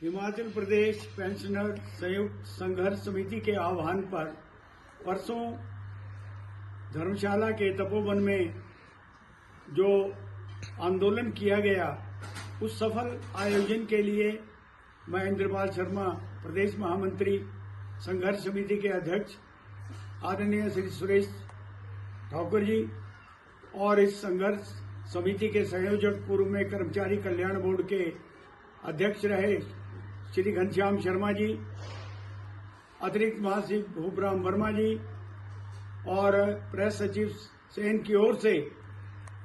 Himachal Pradesh pensioner संयुक्त संघर्ष समिति के आह्वान पर परसों धर्मशाला के तपोवन में जो आंदोलन किया गया, उस सफल आयोजन के लिए मैं इंद्रपाल शर्मा, प्रदेश महामंत्री संघर्ष समिति के अध्यक्ष आदरणीय श्री सुरेश ठाकुर जी और इस संघर्ष समिति के संयोजक, पूर्व में कर्मचारी कल्याण बोर्ड के अध्यक्ष रहे श्री घनश्याम शर्मा जी, अतिरिक्त महासचिव भूपराम वर्मा जी और प्रेस सचिव सेन की ओर से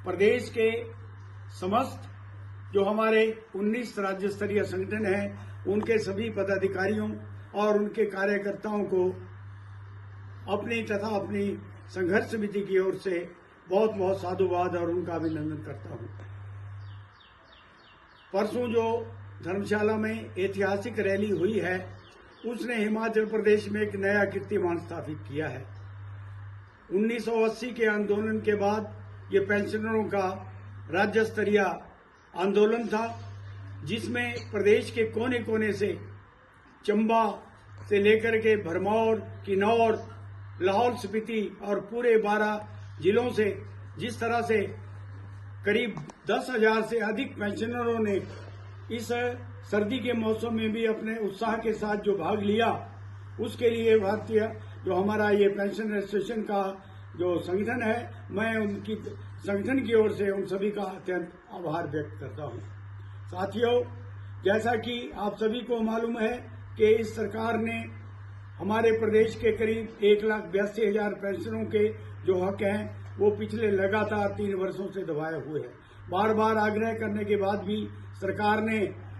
प्रदेश के समस्त जो हमारे 19 राज्य स्तरीय संगठन हैं, उनके सभी पदाधिकारियों और उनके कार्यकर्ताओं को अपनी तथा अपनी संघर्ष समिति की ओर से बहुत बहुत साधुवाद और उनका अभिनंदन करता हूं। परसों जो धर्मशाला में ऐतिहासिक रैली हुई है, उसने हिमाचल प्रदेश में एक नया कीर्तिमान स्थापित किया है। 1980 के आंदोलन के बाद ये पेंशनरों का राज्य स्तरीय आंदोलन था, जिसमें प्रदेश के कोने कोने से, चंबा से लेकर के भरमौर, किन्नौर, लाहौल स्पीति और पूरे 12 जिलों से जिस तरह से करीब 10,000 से अधिक पेंशनरों ने इस सर्दी के मौसम में भी अपने उत्साह के साथ जो भाग लिया, उसके लिए भारतीय जो हमारा ये पेंशन एसोसिएशन का जो संगठन है, मैं उनकी संगठन की ओर से उन सभी का अत्यंत आभार व्यक्त करता हूं। साथियों, जैसा कि आप सभी को मालूम है कि इस सरकार ने हमारे प्रदेश के करीब 1,82,000 पेंशनरों के जो हक हैं, वो पिछले लगातार 3 वर्षों से दबाए हुए हैं। बार बार आग्रह करने के बाद भी सरकार ने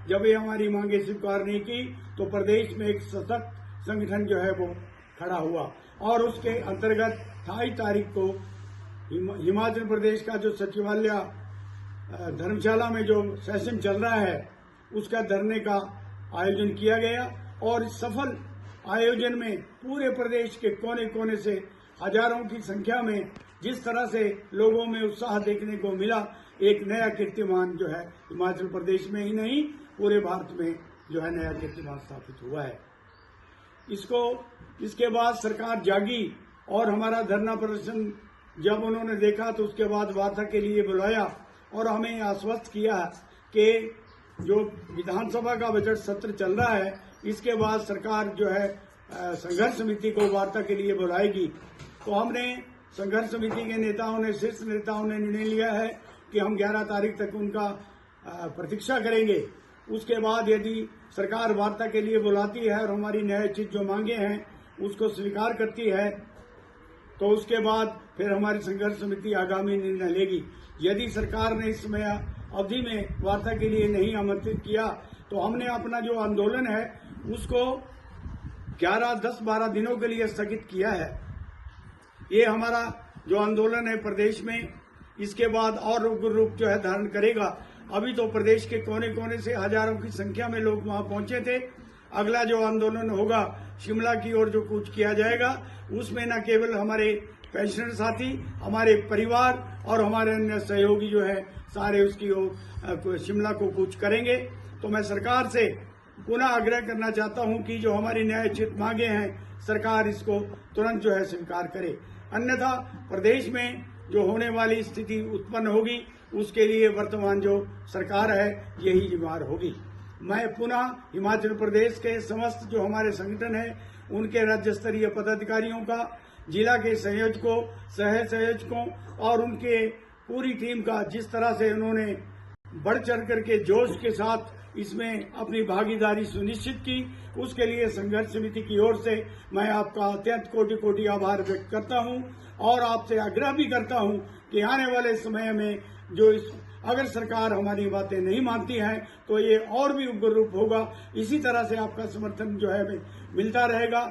जब ये हमारी मांगे स्वीकार नहीं की, तो प्रदेश में एक सशक्त संगठन जो है वो खड़ा हुआ और उसके अंतर्गत 28 तारीख को हिमाचल प्रदेश का जो सचिवालय धर्मशाला में जो सेशन चल रहा है, उसका धरने का आयोजन किया गया और इस सफल आयोजन में पूरे प्रदेश के कोने कोने से हजारों की संख्या में जिस तरह से लोगों में उत्साह देखने को मिला, एक नया कीर्तिमान जो है हिमाचल प्रदेश में ही नहीं पूरे भारत में जो है नया कीर्तिमान स्थापित हुआ है। इसके बाद सरकार जागी और हमारा धरना प्रदर्शन जब उन्होंने देखा, तो उसके बाद वार्ता के लिए बुलाया और हमें आश्वस्त किया कि जो विधानसभा का बजट सत्र चल रहा है, इसके बाद सरकार जो है संघर्ष समिति को वार्ता के लिए बुलाएगी। तो हमने संघर्ष समिति के नेताओं ने, शीर्ष नेताओं ने निर्णय लिया है कि हम 11 तारीख तक उनका प्रतीक्षा करेंगे। उसके बाद यदि सरकार वार्ता के लिए बुलाती है और हमारी न्यायोचित जो मांगे हैं उसको स्वीकार करती है, तो उसके बाद फिर हमारी संघर्ष समिति आगामी निर्णय लेगी। यदि सरकार ने इस समय अवधि में वार्ता के लिए नहीं आमंत्रित किया, तो हमने अपना जो आंदोलन है उसको 11, 10, 12 दिनों के लिए स्थगित किया है। ये हमारा जो आंदोलन है प्रदेश में, इसके बाद और उग्र रूप जो है धारण करेगा। अभी तो प्रदेश के कोने कोने से हजारों की संख्या में लोग वहां पहुंचे थे। अगला जो आंदोलन होगा, शिमला की ओर जो कूच किया जाएगा, उसमें न केवल हमारे पेंशनर साथी, हमारे परिवार और हमारे अन्य सहयोगी जो है सारे उसकी ओर शिमला को कूच करेंगे। तो मैं सरकार से पुनः आग्रह करना चाहता हूं कि जो हमारी न्यायोचित मांगे हैं, सरकार इसको तुरंत जो है स्वीकार करे, अन्यथा प्रदेश में जो होने वाली स्थिति उत्पन्न होगी, उसके लिए वर्तमान जो सरकार है यही जिम्मेदार होगी। मैं पुनः हिमाचल प्रदेश के समस्त जो हमारे संगठन है, उनके राज्य स्तरीय पदाधिकारियों का, जिला के संयोजकों, सह संयोजकों और उनके पूरी टीम का, जिस तरह से उन्होंने बढ़ चढ़ करके जोश के साथ इसमें अपनी भागीदारी सुनिश्चित की, उसके लिए संघर्ष समिति की ओर से मैं आपका अत्यंत कोटि कोटि आभार व्यक्त करता हूं और आपसे आग्रह भी करता हूं कि आने वाले समय में जो अगर सरकार हमारी बातें नहीं मानती है, तो ये और भी उग्र रूप होगा। इसी तरह से आपका समर्थन जो है मिलता रहेगा।